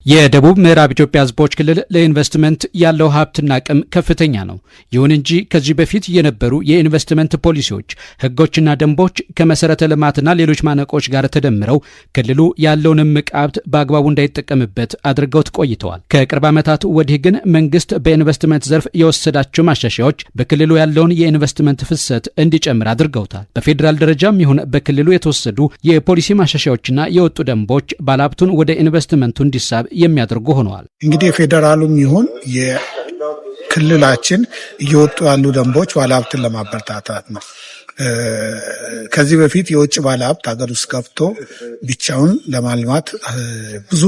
የደቡብ ምዕራብ ኢትዮጵያ ሕዝቦች ክልል ለኢንቨስትመንት ያለው ሀብትና አቅም ከፍተኛ ነው። ይሁን እንጂ ከዚህ በፊት የነበሩ የኢንቨስትመንት ፖሊሲዎች፣ ሕጎችና ደንቦች ከመሰረተ ልማትና ሌሎች ማነቆች ጋር ተደምረው ክልሉ ያለውን እምቅ ሀብት በአግባቡ እንዳይጠቀምበት አድርገውት ቆይተዋል። ከቅርብ ዓመታት ወዲህ ግን መንግስት በኢንቨስትመንት ዘርፍ የወሰዳቸው ማሻሻያዎች በክልሉ ያለውን የኢንቨስትመንት ፍሰት እንዲጨምር አድርገውታል። በፌዴራል ደረጃም ይሁን በክልሉ የተወሰዱ የፖሊሲ ማሻሻያዎችና የወጡ ደንቦች ባለሀብቱን ወደ ኢንቨስትመንቱ እንዲሳብ የሚያደርጉ ሆነዋል። እንግዲህ የፌዴራሉም ይሁን የክልላችን እየወጡ ያሉ ደንቦች ባለሀብትን ለማበረታታት ነው። ከዚህ በፊት የውጭ ባለሀብት ሀገር ውስጥ ገብቶ ብቻውን ለማልማት ብዙ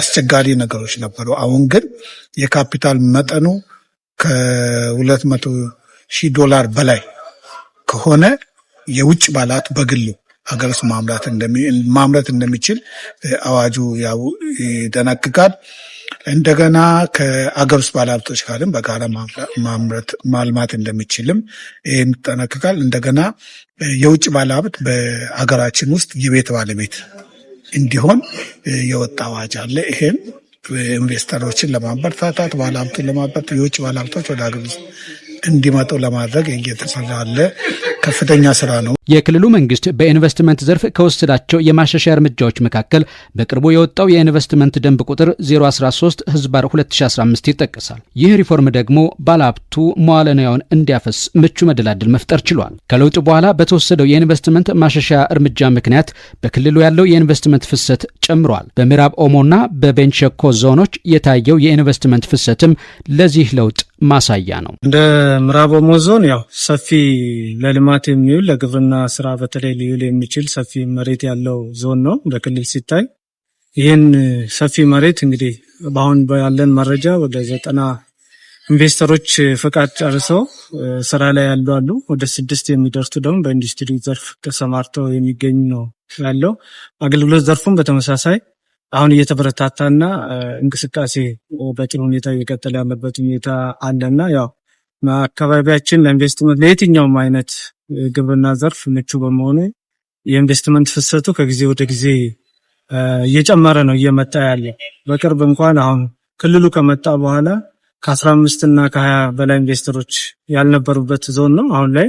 አስቸጋሪ ነገሮች ነበሩ። አሁን ግን የካፒታል መጠኑ $200,000 በላይ ከሆነ የውጭ ባለሀብት በግሉ ሀገር ውስጥ ማምረት እንደሚችል አዋጁ ይደነግጋል። እንደገና ከአገር ውስጥ ባለሀብቶች ጋርም በጋራ ማልማት እንደሚችልም ይጠነቅቃል። እንደገና የውጭ ባለሀብት በሀገራችን ውስጥ የቤት ባለቤት እንዲሆን የወጣ አዋጅ አለ። ይሄም ኢንቨስተሮችን ለማበረታታት ባለሀብቱን ለማበረታታት የውጭ ባለሀብቶች ወደ ሀገር ውስጥ እንዲመጡ ለማድረግ እየተሰራ ያለ ከፍተኛ ስራ ነው። የክልሉ መንግስት በኢንቨስትመንት ዘርፍ ከወሰዳቸው የማሻሻያ እርምጃዎች መካከል በቅርቡ የወጣው የኢንቨስትመንት ደንብ ቁጥር 013/2015 ይጠቀሳል። ይህ ሪፎርም ደግሞ ባለሀብቱ መዋለ ንዋዩን እንዲያፈስ ምቹ መደላድል መፍጠር ችሏል። ከለውጡ በኋላ በተወሰደው የኢንቨስትመንት ማሻሻያ እርምጃ ምክንያት በክልሉ ያለው የኢንቨስትመንት ፍሰት ጨምሯል። በምዕራብ ኦሞና በቤንች ሸኮ ዞኖች የታየው የኢንቨስትመንት ፍሰትም ለዚህ ለውጥ ማሳያ ነው። እንደ ምዕራብ ኦሞ ዞን ያው ሰፊ ለልማት የሚውል ለግብርና ስራ በተለይ ሊውል የሚችል ሰፊ መሬት ያለው ዞን ነው በክልል ሲታይ። ይህን ሰፊ መሬት እንግዲህ በአሁን ያለን መረጃ ወደ 90 ኢንቨስተሮች ፈቃድ ጨርሰው ስራ ላይ ያሉ አሉ። ወደ 6 የሚደርሱ ደግሞ በኢንዱስትሪ ዘርፍ ተሰማርተው የሚገኙ ነው ያለው። አገልግሎት ዘርፉም በተመሳሳይ አሁን እየተበረታታና እንቅስቃሴ በጥሩ ሁኔታ እየቀጠለ ያለበት ሁኔታ አለና ያው አካባቢያችን ለኢንቨስትመንት ለየትኛውም አይነት ግብርና ዘርፍ ምቹ በመሆኑ የኢንቨስትመንት ፍሰቱ ከጊዜ ወደ ጊዜ እየጨመረ ነው እየመጣ ያለ። በቅርብ እንኳን አሁን ክልሉ ከመጣ በኋላ ከ15 እና ከ20 በላይ ኢንቨስተሮች ያልነበሩበት ዞን ነው። አሁን ላይ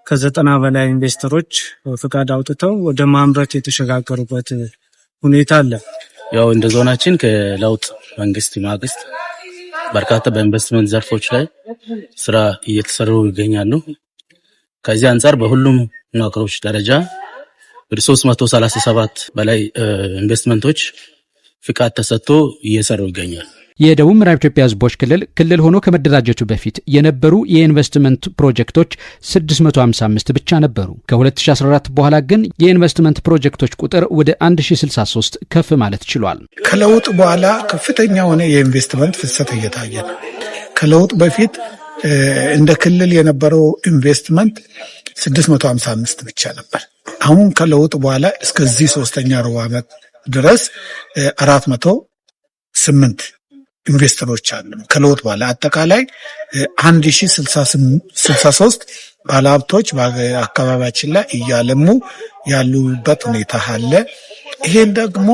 ከ90 በላይ ኢንቨስተሮች ፍቃድ አውጥተው ወደ ማምረት የተሸጋገሩበት ሁኔታ አለ። ያው እንደ ዞናችን ከለውጥ መንግስት ማግስት በርካታ በኢንቨስትመንት ዘርፎች ላይ ስራ እየተሰሩ ይገኛሉ። ከዚህ አንጻር በሁሉም መዋቅሮች ደረጃ ወደ 337 በላይ ኢንቨስትመንቶች ፍቃድ ተሰጥቶ እየሰሩ ይገኛሉ። የደቡብ ምዕራብ ኢትዮጵያ ሕዝቦች ክልል ሆኖ ከመደራጀቱ በፊት የነበሩ የኢንቨስትመንት ፕሮጀክቶች 655 ብቻ ነበሩ። ከ2014 በኋላ ግን የኢንቨስትመንት ፕሮጀክቶች ቁጥር ወደ 1063 ከፍ ማለት ችሏል። ከለውጥ በኋላ ከፍተኛ ሆነ የኢንቨስትመንት ፍሰት እየታየ ነው። ከለውጥ በፊት እንደ ክልል የነበረው ኢንቨስትመንት 655 ብቻ ነበር። አሁን ከለውጥ በኋላ እስከዚህ 3ኛ ሩብ ዓመት ድረስ 408 ኢንቨስተሮች አሉ። ከለውጥ በኋላ አጠቃላይ 1063 ባለሀብቶች በአካባቢያችን ላይ እያለሙ ያሉበት ሁኔታ አለ። ይሄን ደግሞ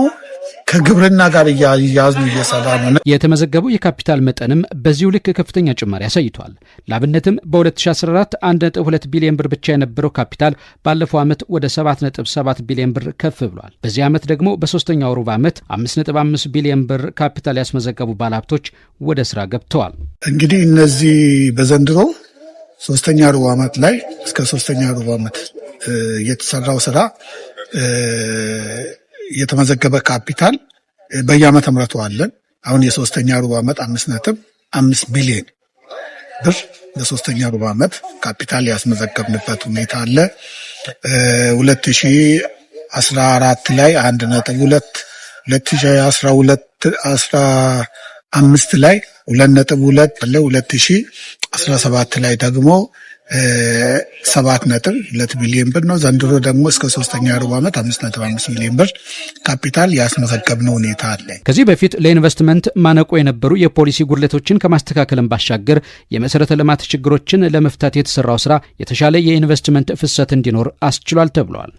ከግብርና ጋር እያያዙ እየሰራ ነው። የተመዘገበው የካፒታል መጠንም በዚሁ ልክ ከፍተኛ ጭማሪ አሳይቷል። ላብነትም በ2014 1.2 ቢሊዮን ብር ብቻ የነበረው ካፒታል ባለፈው ዓመት ወደ 7.7 ቢሊዮን ብር ከፍ ብሏል። በዚህ ዓመት ደግሞ በሶስተኛው ሩብ ዓመት 5.5 ቢሊዮን ብር ካፒታል ያስመዘገቡ ባለሀብቶች ወደ ስራ ገብተዋል። እንግዲህ እነዚህ በዘንድሮ ሶስተኛ ሩብ ዓመት ላይ እስከ ሶስተኛ ሩብ ዓመት የተሰራው ስራ የተመዘገበ ካፒታል በየዓመተ ምህረቱ አለን። አሁን የሶስተኛ ሩብ ዓመት 5.5 ቢሊዮን ብር ለሶስተኛ ሩብ ዓመት ካፒታል ያስመዘገብንበት ሁኔታ አለ። 2014 ላይ 1.2 2015 ላይ 2.2 2017 ላይ ደግሞ 7.2 ቢሊዮን ብር ነው። ዘንድሮ ደግሞ እስከ ሶስተኛ ሩብ ዓመት 5.5 ሚሊዮን ብር ካፒታል ያስመዘገብነው ሁኔታ አለ። ከዚህ በፊት ለኢንቨስትመንት ማነቆ የነበሩ የፖሊሲ ጉድለቶችን ከማስተካከልም ባሻገር የመሰረተ ልማት ችግሮችን ለመፍታት የተሰራው ስራ የተሻለ የኢንቨስትመንት ፍሰት እንዲኖር አስችሏል ተብሏል።